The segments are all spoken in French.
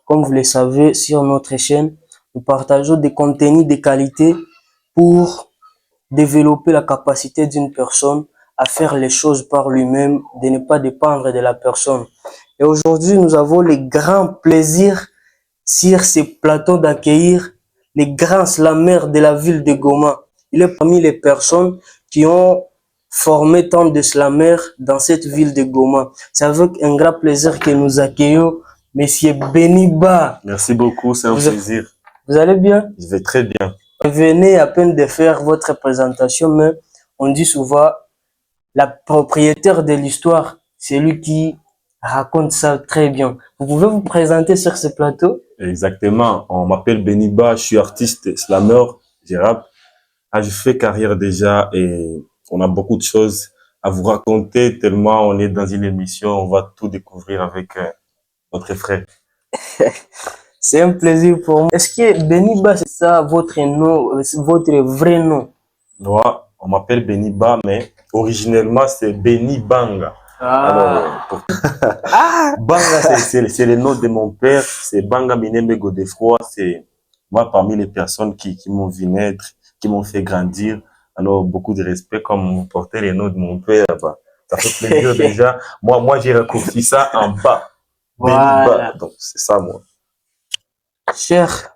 Comme vous le savez, sur notre chaîne, nous partageons des contenus de qualité pour développer la capacité d'une personne à faire les choses par lui-même, de ne pas dépendre de la personne. Et aujourd'hui, nous avons le grand plaisir sur ce plateau d'accueillir les grands slameurs de la ville de Goma. Il est parmi les personnes qui ont formé tant de slameurs dans cette ville de Goma. C'est avec un grand plaisir que nous accueillons Monsieur Beniba. Merci beaucoup, c'est un plaisir. Vous allez bien? Je vais très bien. Vous venez à peine de faire votre présentation, mais on dit souvent la propriétaire de l'histoire, c'est lui qui raconte ça très bien. Vous pouvez vous présenter sur ce plateau? Exactement. On m'appelle Beniba, je suis artiste, slammer, je rappe. Je fais carrière déjà et on a beaucoup de choses à vous raconter tellement on est dans une émission, on va tout découvrir avec notre frère. C'est un plaisir pour moi. Est-ce que Beniba, c'est ça votre nom, votre vrai nom? Moi, on m'appelle Beniba, mais originellement c'est Beni Banga. Alors, Banga, c'est le nom de mon père, c'est Banga Minembe Godefroy, c'est moi parmi les personnes qui m'ont vu naître, qui m'ont fait grandir. Alors, beaucoup de respect comme vous portez les noms de mon père, bah, ça fait plaisir déjà. Moi, j'ai raccourci ça en bas. Voilà. Beniba, donc c'est ça, moi. Chers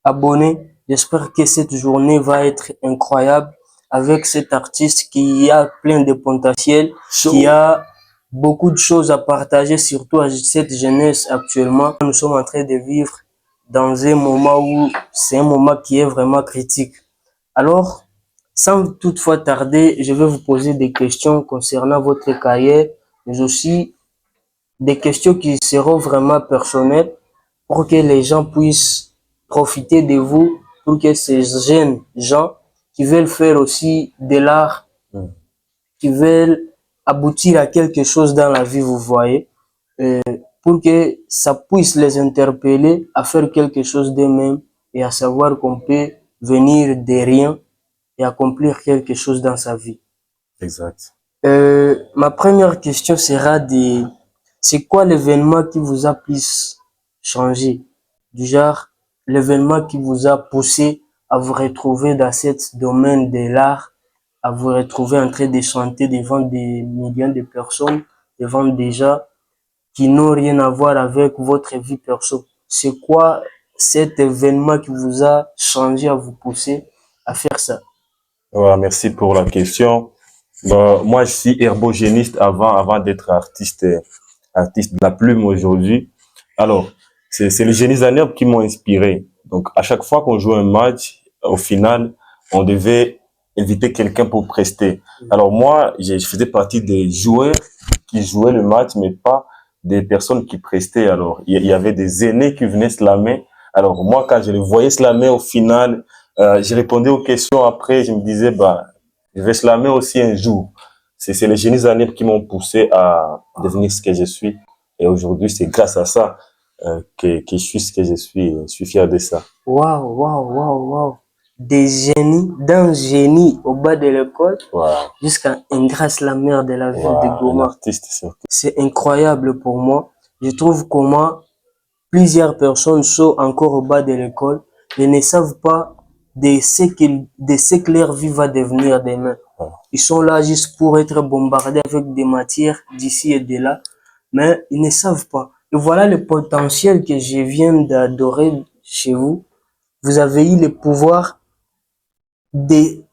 abonnés, j'espère que cette journée va être incroyable avec cet artiste qui a plein de potentiel, qui a beaucoup de choses à partager, surtout à cette jeunesse actuellement. Nous sommes en train de vivre dans un moment où c'est un moment qui est vraiment critique. Alors, sans toutefois tarder, je vais vous poser des questions concernant votre carrière, mais aussi des questions qui seront vraiment personnelles pour que les gens puissent profiter de vous, pour que ces jeunes gens qui veulent faire aussi de l'art, qui veulent aboutir à quelque chose dans la vie, vous voyez, pour que ça puisse les interpeller à faire quelque chose d'eux-mêmes et à savoir qu'on peut venir de rien et accomplir quelque chose dans sa vie. Exact. Ma première question sera c'est quoi l'événement qui vous a plus changé? Du genre, l'événement qui vous a poussé à vous retrouver dans ce domaine de l'art, à vous retrouver en train de chanter devant des millions de personnes, devant des gens qui n'ont rien à voir avec votre vie perso. C'est quoi cet événement qui vous a changé à vous pousser à faire ça? Voilà, merci pour la question. Moi, je suis herbogéniste avant d'être artiste de la plume aujourd'hui. Alors, c'est les génies en herbe qui m'ont inspiré. Donc, à chaque fois qu'on joue un match, au final, on devait inviter quelqu'un pour prester. Alors moi, je faisais partie des joueurs qui jouaient le match, mais pas des personnes qui prestaient. Alors, il y avait des aînés qui venaient slammer. Alors moi, quand je les voyais slammer au final, je répondais aux questions après, je me disais, bah, je vais slammer aussi un jour. C'est les génies en herbe qui m'ont poussé à devenir ce que je suis. Et aujourd'hui, c'est grâce à ça que je suis ce que je suis. Je suis fier de ça. Waouh, waouh, waouh, waouh. Des génies, d'un génie au bas de l'école jusqu'à un grand slameur de la ville de Goma. Un artiste surtout. C'est incroyable pour moi. Je trouve comment plusieurs personnes sont encore au bas de l'école et ne savent pas de ce que leur vie va devenir demain. Ils sont là juste pour être bombardés avec des matières d'ici et de là, mais ils ne savent pas. Et voilà le potentiel que je viens d'adorer chez vous. Vous avez eu le pouvoir d'être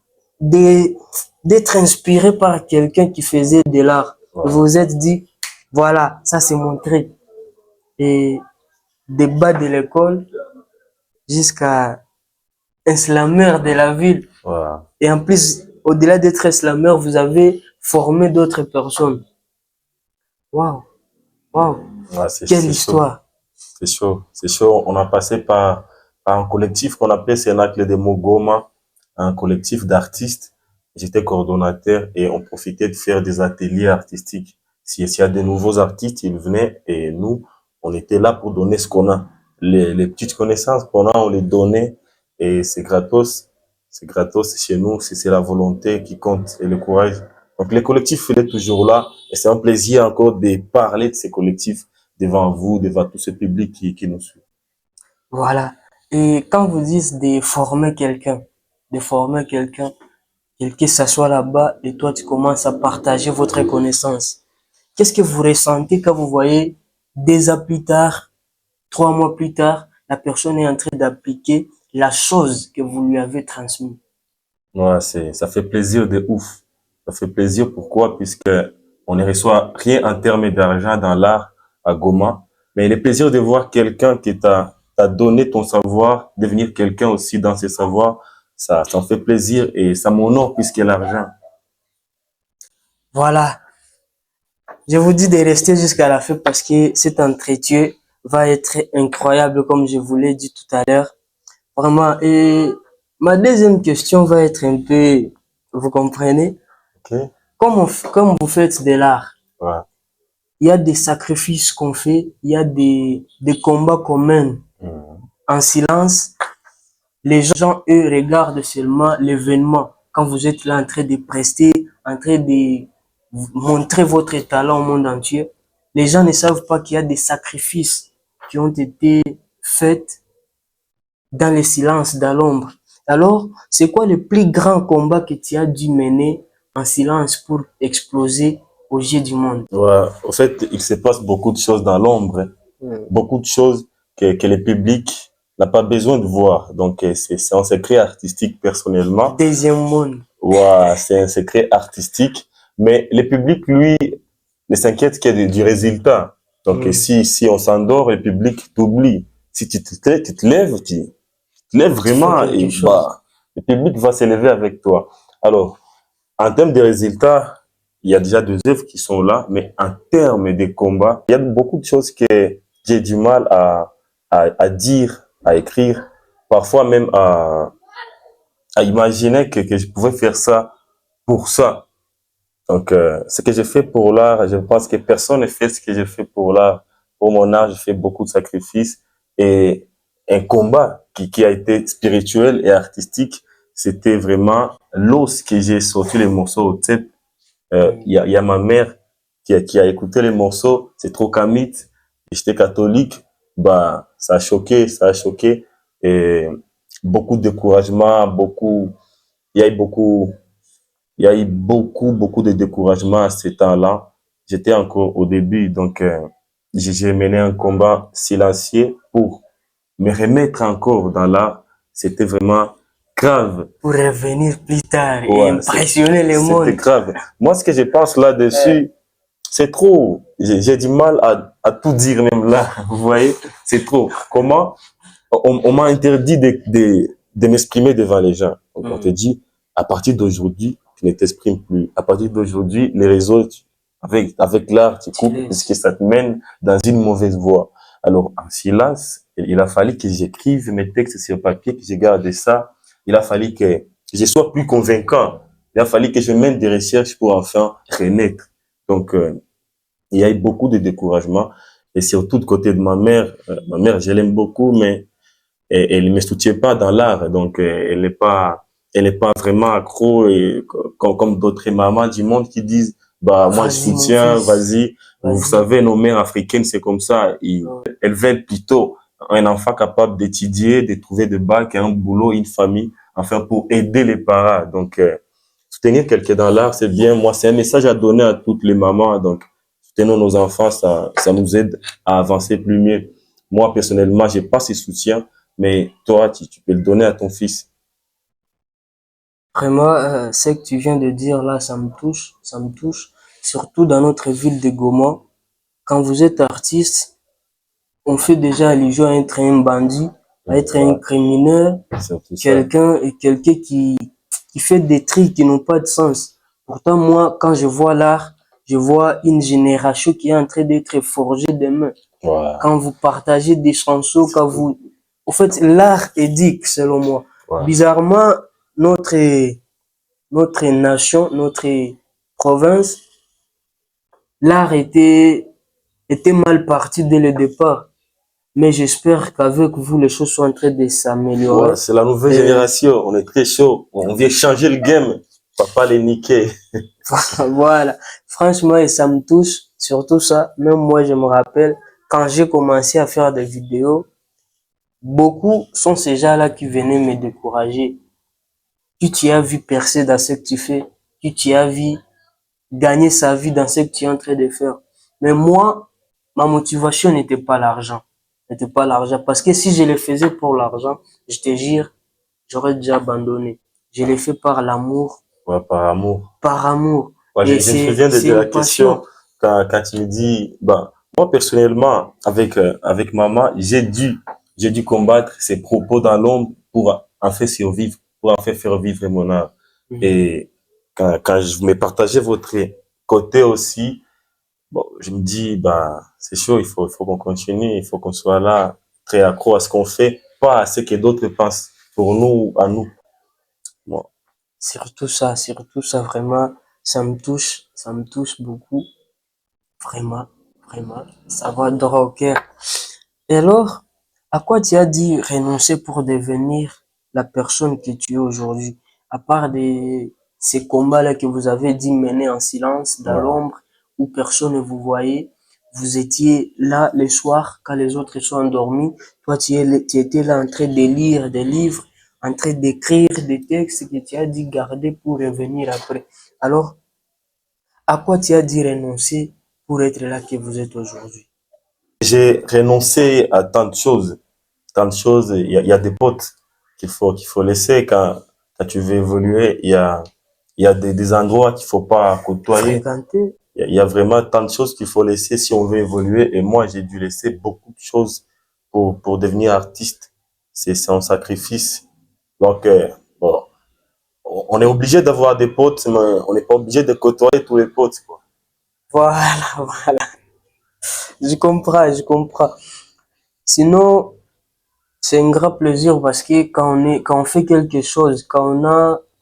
inspiré par quelqu'un qui faisait de l'art. Vous vous êtes dit, voilà, ça c'est mon truc. Et des bas de l'école jusqu'à un slameur de la ville. Et en plus, au-delà d'être un slameur, vous avez formé d'autres personnes. Waouh, waouh, quelle histoire. C'est chaud, c'est chaud. On a passé par un collectif qu'on appelait Cénacle de Mogoma, un collectif d'artistes. J'étais coordonnateur et on profitait de faire des ateliers artistiques. S'il y a de nouveaux artistes, ils venaient et nous, on était là pour donner ce qu'on a. Les petites connaissances qu'on a, on les donnait et c'est gratos. C'est gratos chez nous, c'est la volonté qui compte et le courage. Donc les collectifs, il est toujours là et c'est un plaisir encore de parler de ces collectifs devant vous, devant tout ce public qui nous suit. Voilà. Et quand vous dites de former quelqu'un, quelqu'un s'assoit là-bas et toi tu commences à partager votre connaissance. Qu'est-ce que vous ressentez quand vous voyez 2 ans plus tard, 3 mois plus tard, la personne est en train d'appliquer la chose que vous lui avez transmise? Ouais, ça fait plaisir de ouf. Ça fait plaisir pourquoi? Puisque on ne reçoit rien en termes d'argent dans l'art à Goma. Mais le plaisir de voir quelqu'un qui t'a donné ton savoir, devenir quelqu'un aussi dans ses savoirs, ça me fait plaisir et ça m'honore plus que l'argent. Voilà. Je vous dis de rester jusqu'à la fin parce que cet entretien va être incroyable comme je vous l'ai dit tout à l'heure. Vraiment. Et ma deuxième question va être un peu, vous comprenez? Ok? Comme vous faites de l'art, Ouais. il y a des sacrifices qu'on fait, il y a des combats qu'on mène Mhm. en silence. Les gens, eux, regardent seulement l'événement. Quand vous êtes là en train de prester, en train de montrer votre talent au monde entier, les gens ne savent pas qu'il y a des sacrifices qui ont été faits dans le silence, dans l'ombre. Alors, c'est quoi le plus grand combat que tu as dû mener en silence pour exploser aux yeux du monde? Ouais. Au fait, il se passe beaucoup de choses dans l'ombre, hein. Beaucoup de choses que le public n'a pas besoin de voir. Donc, c'est un secret artistique personnellement. Deuxième monde. Ouais, c'est un secret artistique. Mais le public, lui, ne s'inquiète que du résultat. Donc, si on s'endort, le public t'oublie. Si tu te lèves, tu te lèves Tu fais vraiment quelque et chose. bah, le public va s'élever avec toi. Alors, en termes de résultats, il y a déjà 2 œuvres qui sont là, mais en termes de combat, il y a beaucoup de choses que j'ai du mal à dire, à écrire, parfois même à imaginer que je pouvais faire ça pour ça. Donc, ce que j'ai fait pour l'art, je pense que personne ne fait ce que j'ai fait pour l'art. Pour mon art, j'ai fait beaucoup de sacrifices et un combat qui a été spirituel et artistique, c'était vraiment lorsque j'ai sorti les morceaux au TEP. Il y a ma mère qui a écouté les morceaux, c'est trop kamit, j'étais catholique, bah, ça a choqué, et beaucoup de découragement, il y a eu beaucoup, il y a eu beaucoup de découragement à ce temps-là. J'étais encore au début, donc, j'ai mené un combat silencieux pour me remettre encore dans l'art. C'était vraiment grave. Pour revenir plus tard et Ouais, impressionner le c'était monde. grave. Moi, ce que je pense là-dessus, c'est trop. J'ai du mal à tout dire même là. Vous voyez, c'est trop. Comment? On m'a interdit de m'exprimer devant les gens. Donc, on te dit, à partir d'aujourd'hui, tu ne t'exprimes plus. À partir d'aujourd'hui, les réseaux, avec l'art, tu coupes parce que ça te mène dans une mauvaise voie. Alors, en silence, il a fallu que j'écrive mes textes sur papier, que je garde ça. Il a fallu que je sois plus convaincant. Il a fallu que je mène des recherches pour enfin renaître. Donc, il y a eu beaucoup de découragement. Et surtout de côté de ma mère. Ma mère, je l'aime beaucoup, mais elle ne me soutient pas dans l'art. Donc, elle n'est pas vraiment accro et comme d'autres mamans du monde qui disent, bah, moi, je Vas-y, mon soutiens, fils. vas-y. Vous Vas-y. savez, nos mères africaines, c'est comme ça. Elles veulent plutôt un enfant capable d'étudier, de trouver des bacs, un boulot, une famille, enfin, pour aider les parents. Donc, soutenir quelqu'un dans l'art, c'est bien. Moi, c'est un message à donner à toutes les mamans. Donc, soutenons nos enfants, ça nous aide à avancer plus mieux. Moi, personnellement, j'ai pas ce soutien, mais toi, tu peux le donner à ton fils. Vraiment, ce que tu viens de dire là, ça me touche, ça me touche. Surtout dans notre ville de Goma, quand vous êtes artiste, on fait déjà allusion à être un bandit, à être un Voilà, criminel, c'est tout ça. quelqu'un qui fait des trucs qui n'ont pas de sens. Pourtant, moi, quand je vois l'art, je vois une génération qui est en train d'être forgée demain. Voilà, Quand vous partagez des chansons, quand vous... En fait, l'art éduque, selon moi. voilà. Bizarrement, notre, notre nation, notre province, l'art était mal parti dès le départ. Mais j'espère qu'avec vous, les choses sont en train de Ouais, s'améliorer. c'est la nouvelle Et génération. On est très chaud. On vient changer le game. On va pas les niquer. voilà. Franchement, et ça me touche. Surtout ça. Même moi, je me rappelle, quand j'ai commencé à faire des vidéos, Beaucoup sont ces gens-là qui venaient me décourager. Tu t'y as vu percer dans ce que tu fais. Tu t'y as vu gagner sa vie dans ce que tu es en train de faire. Mais moi, ma motivation n'était pas l'argent. N'était pas l'argent. Parce que si je le faisais pour l'argent, je te jure, j'aurais déjà abandonné. Je l'ai fait par l'amour. Ouais, par amour. Par amour. Ouais, Et je me souviens c'est de la une question passion. quand tu me dis, bah, moi personnellement, avec maman, j'ai dû combattre ses propos dans l'ombre pour en faire survivre, pour en faire vivre mon âme. Mhm. Et quand je me partageais votre côté aussi, bon, je me dis, bah, c'est chaud, il faut qu'on continue, il faut qu'on soit là, très accro à ce qu'on fait, pas à ce que d'autres pensent pour nous, à nous. Bon, Surtout ça, vraiment, ça me touche beaucoup. Vraiment, vraiment, ça va droit au cœur. Et alors, à quoi tu as dit renoncer pour devenir la personne que tu es aujourd'hui? À part ces combats-là que vous avez dit mener en silence, dans voilà. l'ombre, où personne ne vous voyait, vous étiez là le soir quand les autres sont endormis. Toi, tu étais là en train de lire des livres, en train d'écrire des textes que tu as dit garder pour revenir après. Alors, à quoi tu as dit renoncer pour être là que vous êtes aujourd'hui? J'ai renoncé à tant de choses. Il y a des potes qu'il faut laisser quand tu veux évoluer. Il y a des endroits qu'il faut pas côtoyer. Fréquenter? Il y a vraiment tant de choses qu'il faut laisser si on veut évoluer. Et moi, j'ai dû laisser beaucoup de choses pour devenir artiste. C'est un sacrifice. Donc, bon, on est obligé d'avoir des potes, mais on n'est pas obligé de côtoyer tous les potes, quoi. Voilà, voilà. Je comprends, je comprends. Sinon, c'est un grand plaisir parce que quand on fait quelque chose, quand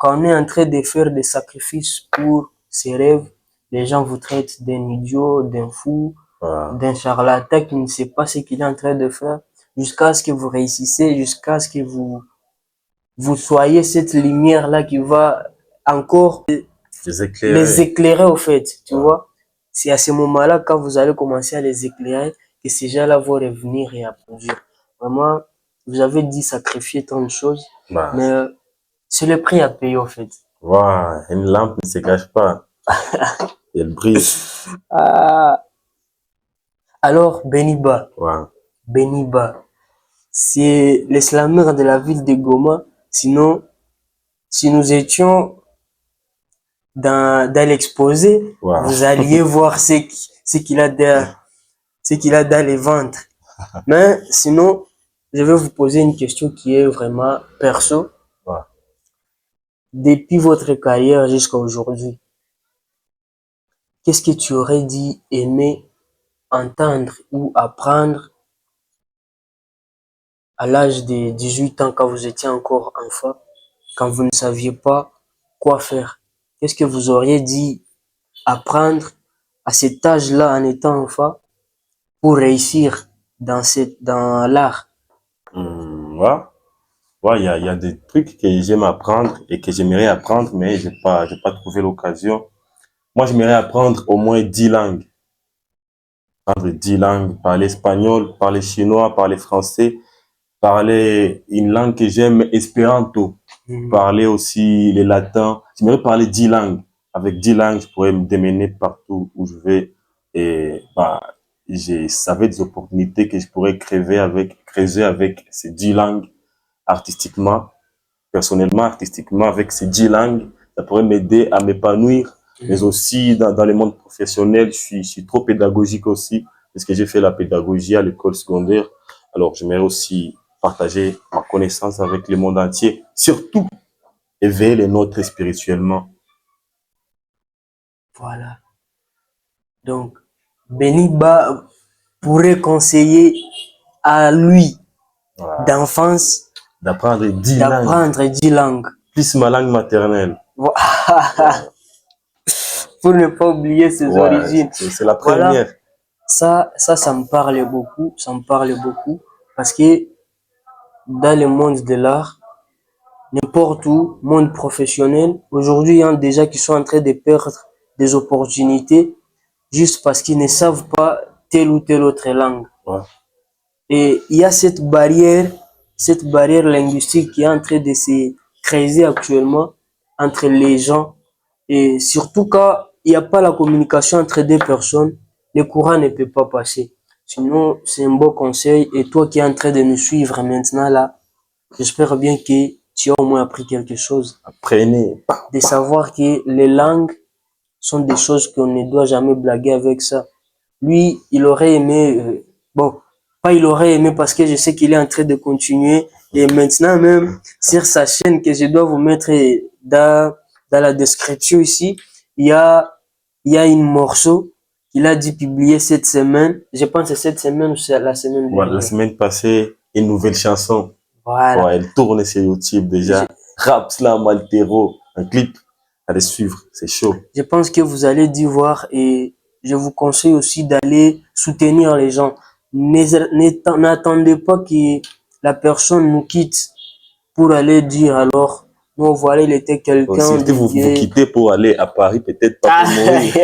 on est en train de faire des sacrifices pour ses rêves, les gens vous traitent d'un idiot, d'un fou, Voilà. d'un charlatan qui ne sait pas ce qu'il est en train de faire, jusqu'à ce que vous réussissez, jusqu'à ce que vous soyez cette lumière-là qui va encore Les les éclairer. éclairer au fait, tu Voilà. vois. C'est à ce moment-là, quand vous allez commencer à les éclairer, que ces gens-là vont revenir et applaudir. Vraiment, vous avez dit sacrifier tant de choses, Bah, mais c'est le prix à payer au fait. voilà. Une lampe ne se cache pas. Elle brille. Ah, alors, Beniba, Voilà. Beniba, c'est les slameurs de la ville de Goma. Sinon, si nous étions dans l'exposé, Voilà. vous alliez voir ce qu'il a derrière, ce qu'il a dans les ventres. Mais sinon, je vais vous poser une question qui est vraiment perso. Voilà. Depuis votre carrière jusqu'à aujourd'hui, qu'est-ce que tu aurais dit aimer entendre ou apprendre à l'âge de 18 ans quand vous étiez encore enfant, quand vous ne saviez pas quoi faire? Qu'est-ce que vous auriez dit apprendre à cet âge-là en étant enfant pour réussir dans l'art? Voilà. Ouais, il y a des trucs que j'aime apprendre et que j'aimerais apprendre, mais j'ai pas trouvé l'occasion. Moi, j'aimerais apprendre au moins 10 langues. Apprendre 10 langues, parler espagnol, parler chinois, parler français, parler une langue que j'aime, espéranto. Mhm. Parler aussi les latins. J'aimerais parler 10 langues. Avec 10 langues, je pourrais me démener partout où je vais. Et, bah, ça avait des opportunités que je pourrais creuser avec ces 10 langues artistiquement. Personnellement, artistiquement, avec ces 10 langues, ça pourrait m'aider à m'épanouir, mais Mhm. aussi dans le monde professionnel, je suis trop pédagogique aussi, parce que j'ai fait la pédagogie à l'école secondaire. Alors, j'aimerais aussi partager ma connaissance avec le monde entier, surtout éveiller les nôtres spirituellement. Voilà. Donc, Beniba pourrait conseiller à lui Voilà. d'enfance D'apprendre 10 langues, d'apprendre 10 langues. plus ma langue maternelle. Voilà. Pour ne pas oublier ses Ouais, origines. c'est la Voilà, première. ça me parle beaucoup, ça me parle beaucoup, parce que dans le monde de l'art, n'importe où, monde professionnel, aujourd'hui, il y en a déjà qui sont en train de perdre des opportunités juste parce qu'ils ne savent pas telle ou telle autre langue. Ouais. Et il y a cette barrière cette barrière linguistique qui est en train de se creuser actuellement entre les gens. Et surtout quand il n'y a pas la communication entre deux personnes, le courant ne peut pas passer. Sinon, c'est un bon conseil. Et toi qui es en train de nous suivre maintenant là, j'espère bien que tu as au moins appris quelque chose. Apprenez. De savoir que les langues sont des choses qu'on ne doit jamais blaguer avec ça. Lui, il aurait aimé, bon, pas il aurait aimé parce que je sais qu'il est en train de continuer. Et maintenant même, sur sa chaîne que je dois vous mettre dans la description ici, il y a une morceau qu'il a dû publier cette semaine. Je pense que c'est cette semaine ou c'est la semaine Voilà, la dernière. semaine passée, une nouvelle chanson. Voilà. Ouais, elle tourne sur YouTube déjà. Rap, slam, altero, un clip. Allez suivre, c'est chaud. Je pense que vous allez dû voir et je vous conseille aussi d'aller soutenir les gens. N'attendez pas que la personne nous quitte pour aller dire alors, non, voilà, il était quelqu'un Si de vous bien. quittez pour aller à Paris, peut-être pas pour mourir.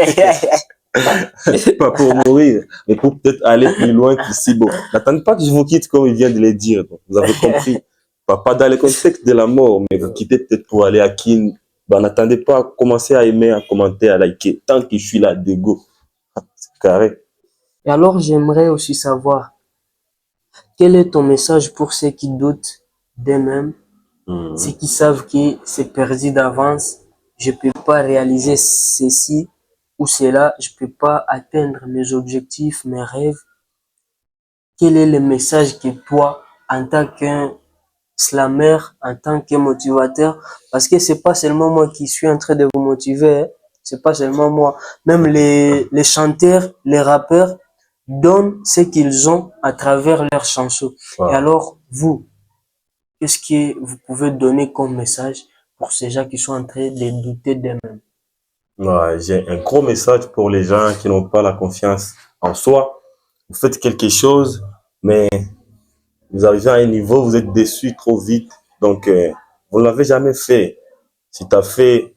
Pas pour mourir, mais pour peut-être aller plus loin qu'ici. Bon, n'attendez pas que je vous quitte comme il vient de le dire. Donc, vous avez compris. Pas dans le contexte de la mort, mais vous quittez peut-être pour aller à Kin. Ben, n'attendez pas à commencer à aimer, à commenter, à liker. Tant que je suis là, dégo. C'est carré. Et alors, j'aimerais aussi savoir, quel est ton message pour ceux qui doutent d'eux-mêmes, ceux qui savent que c'est perdu d'avance, je peux pas réaliser ceci ou cela, je peux pas atteindre mes objectifs, mes rêves. Quel est le message que toi, en tant qu'un slammer, en tant que motivateur, parce que c'est pas seulement moi qui suis en train de vous motiver, hein. C'est pas seulement moi. Même les chanteurs, les rappeurs donnent ce qu'ils ont à travers leurs chansons. Wow. Et alors, vous, qu'est-ce que vous pouvez donner comme message pour ces gens qui sont en train de douter d'eux-mêmes? Ouais, j'ai un gros message pour les gens qui n'ont pas la confiance en soi. Vous faites quelque chose, mais vous arrivez à un niveau, vous êtes déçu trop vite. Donc, vous ne l'avez jamais fait. Si tu as fait,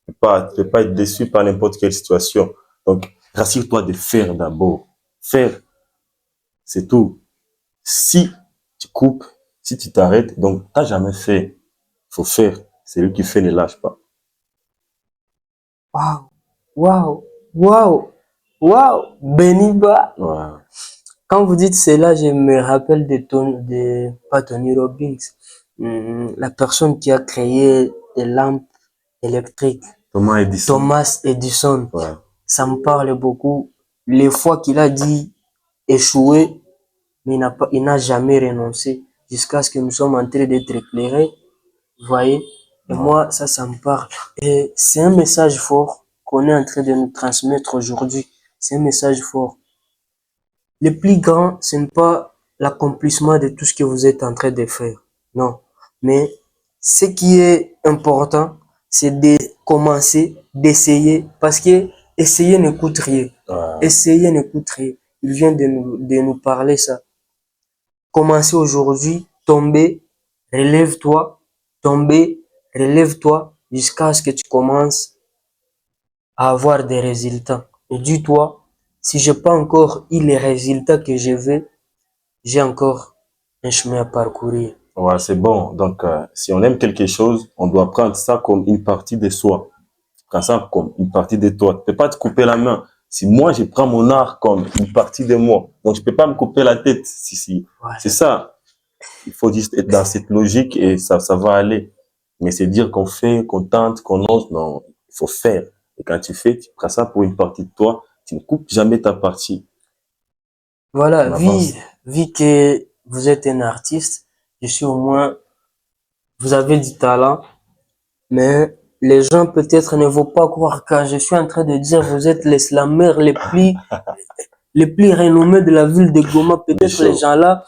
tu peux pas être déçu par n'importe quelle situation. Donc, rassure-toi de faire d'abord. Faire, c'est tout. Si tu coupes, si tu t'arrêtes, donc tu n'as jamais fait. Il faut faire. Celui qui fait ne lâche pas. Waouh, waouh, waouh, waouh, Beniba. Ouais. Quand vous dites cela, je me rappelle pas Tony Robbins, la personne qui a créé les lampes électriques, Thomas Edison. Thomas Edison. Ouais. Ça me parle beaucoup. Les fois qu'il a dit échouer, mais il n'a jamais renoncé jusqu'à ce que nous sommes en train d'être éclairés. Vous voyez? Et moi, ça me parle. Et c'est un message fort qu'on est en train de nous transmettre aujourd'hui. C'est un message fort. Le plus grand, ce n'est pas l'accomplissement de tout ce que vous êtes en train de faire. Non. Mais ce qui est important, c'est de commencer, d'essayer. Parce que essayer ne coûte rien. Essayer ne coûte rien. Il vient de nous parler ça. Commencez aujourd'hui, tomber, relève-toi, tomber, relève-toi, jusqu'à ce que tu commences à avoir des résultats. Et dis-toi, si j'ai pas encore eu les résultats que je veux, j'ai encore un chemin à parcourir. Ouais, c'est bon. Donc, si on aime quelque chose, on doit prendre ça comme une partie de soi. Prends ça comme une partie de toi. Tu peux pas te couper la main. Si moi, je prends mon art comme une partie de moi, donc je peux pas me couper la tête. Ouais. C'est ça. Il faut juste être dans cette logique et ça va aller. Mais c'est dire qu'on fait, qu'on tente, qu'on ose. Non, il faut faire. Et quand tu fais, tu prends ça pour une partie de toi. Tu ne coupes jamais ta partie. Voilà, vu que vous êtes un artiste, je suis au moins, vous avez du talent, mais les gens peut-être ne vont pas croire quand je suis en train de dire vous êtes les slammers les plus renommés de la ville de Goma. Peut-être les gens là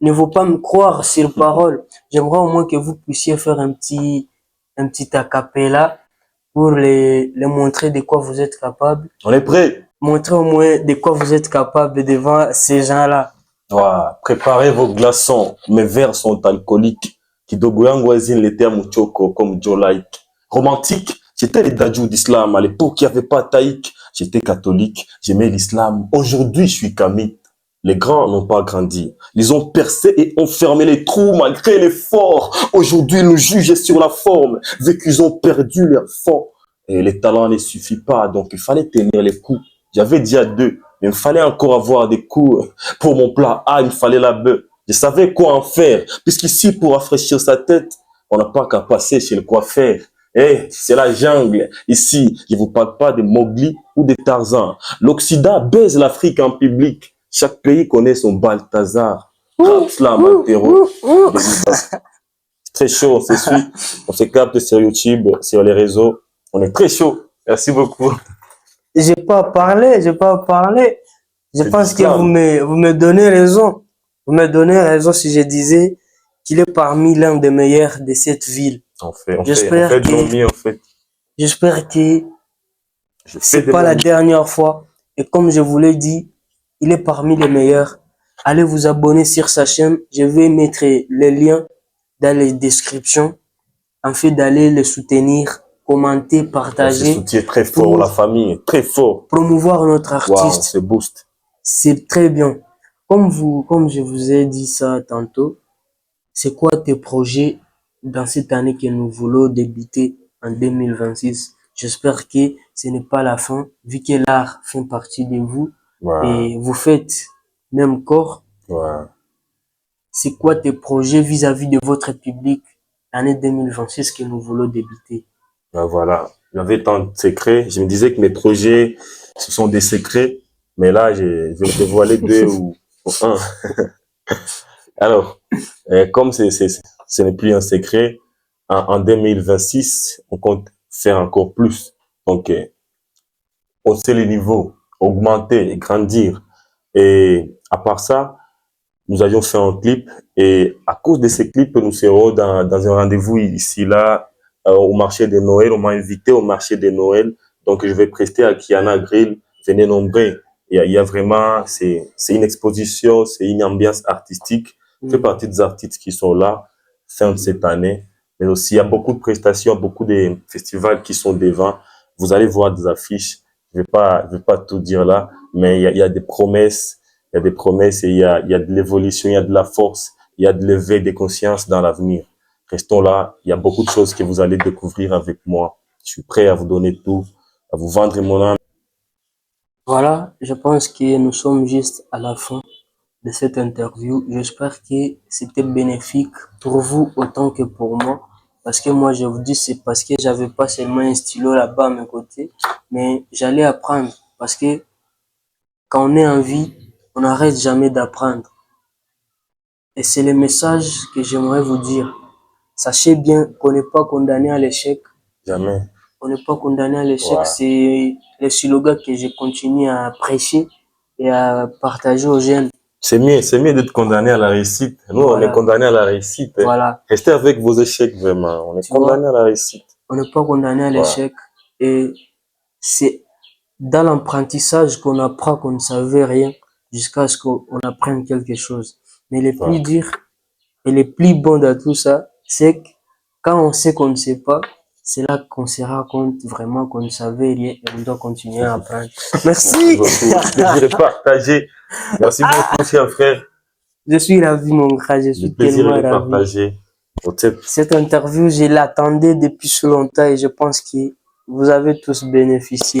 ne vont pas me croire sur parole. J'aimerais au moins que vous puissiez faire un petit a cappella pour les montrer de quoi vous êtes capable. On est prêt. Montrer au moins de quoi vous êtes capable devant ces gens-là. Ouais. Préparez vos glaçons. Mes verres sont alcooliques. Kidogo yangu wazine les termes choko comme Joe Like. Romantique, j'étais les Dadjou d'islam. À l'époque, il n'y avait pas Taïk. J'étais catholique, j'aimais l'islam. Aujourd'hui, je suis kamite. Les grands n'ont pas grandi. Ils ont percé et ont fermé les trous malgré l'effort. Aujourd'hui, ils nous jugent sur la forme, vu qu'ils ont perdu leur fond. Et les talents ne suffisent pas, donc il fallait tenir les coups. J'avais dit à deux, mais il fallait encore avoir des coups pour mon plat. Ah, il me fallait la bœuf. Je savais quoi en faire, puisqu'ici, pour rafraîchir sa tête, on n'a pas qu'à passer chez le coiffeur. Eh, c'est la jungle. Ici, je vous parle pas de Mowgli ou de Tarzan. L'Occident baise l'Afrique en public. Chaque pays connaît son Balthazar. Slam, Altero. C'est très chaud, on se suit. On se capte sur YouTube, sur les réseaux. On est très chaud. Merci beaucoup. J'ai pas parlé, j'ai pas parlé. Je C'est pense que l'islam. vous me donnez raison. Vous me donnez raison si je disais qu'il est parmi l'un des meilleurs de cette ville. On fait J'espère de nos mieux, en fait. J'espère que Je fais c'est de pas mon la mieux. dernière fois. Et comme je vous l'ai dit, il est parmi les meilleurs. Allez vous abonner sur sa chaîne. Je vais mettre les liens dans les descriptions afin d'aller le soutenir, commenter, On se partager soutient très fort, pour la famille, très fort. promouvoir notre Waouh, on artiste. se booste. C'est très bien. Comme je vous ai dit ça tantôt, c'est quoi tes projets dans cette année que nous voulons débuter en 2026? J'espère que ce n'est pas la fin, vu que l'art fait partie de vous Ouais, et vous faites même corps. ouais. C'est quoi tes projets vis-à-vis de votre public l'année 2026 que nous voulons débuter? Ben voilà. J'avais tant de secrets. Je me disais que mes projets, ce sont des secrets. Mais là, je vais me dévoiler deux ou un. Alors, comme ce n'est plus un secret, en 2026, on compte faire encore plus. Donc, hausser les niveaux, augmenter, grandir. Et à part ça, nous avions fait un clip et à cause de ces clips, nous serons dans un rendez-vous ici, là, au marché de Noël. On m'a invité au marché de Noël. Donc, je vais prester à Kiana Grill. Venez nombreux. Il y a vraiment, c'est une exposition, c'est une ambiance artistique. Je fais partie des artistes qui sont là, fin de cette année. Mais aussi, il y a beaucoup de prestations, beaucoup de festivals qui sont devant. Vous allez voir des affiches. Je vais pas tout dire là, mais il y a des promesses. Il y a des promesses et il y a de l'évolution, il y a de la force, il y a de l'éveil des consciences dans l'avenir. Restons là, il y a beaucoup de choses que vous allez découvrir avec moi. Je suis prêt à vous donner tout, à vous vendre mon âme. Voilà, je pense que nous sommes juste à la fin de cette interview. J'espère que c'était bénéfique pour vous autant que pour moi. Parce que moi, je vous dis, c'est parce que j'avais pas seulement un stylo là-bas à mes côtés, mais j'allais apprendre. Parce que quand on est en vie, on n'arrête jamais d'apprendre. Et c'est le message que j'aimerais vous dire. Sachez bien qu'on n'est pas condamné à l'échec. Jamais. On n'est pas condamné à l'échec. Ouais. C'est le slogan que je continue à prêcher et à partager aux jeunes. C'est mieux d'être condamné à la réussite. Nous, on est Voilà. condamné à la réussite. Voilà. Restez avec vos échecs, vraiment. On est Tu vois, condamné à la réussite. on n'est pas condamné à Ouais. l'échec. Et c'est dans l'apprentissage qu'on apprend qu'on ne savait rien jusqu'à ce qu'on apprenne quelque chose. Mais le plus Ouais. dur et le plus bon de tout ça, c'est que quand on sait qu'on ne sait pas, c'est là qu'on se rend compte vraiment qu'on ne savait rien et on doit continuer à apprendre. Merci. Merci beaucoup. Plaisir est partagé. Merci beaucoup, cher frère. Je suis ravi, mon gars. Je Le suis plaisir tellement est ravi. partagé. Au tip. Cette interview, je l'attendais depuis si longtemps et je pense que vous avez tous bénéficié.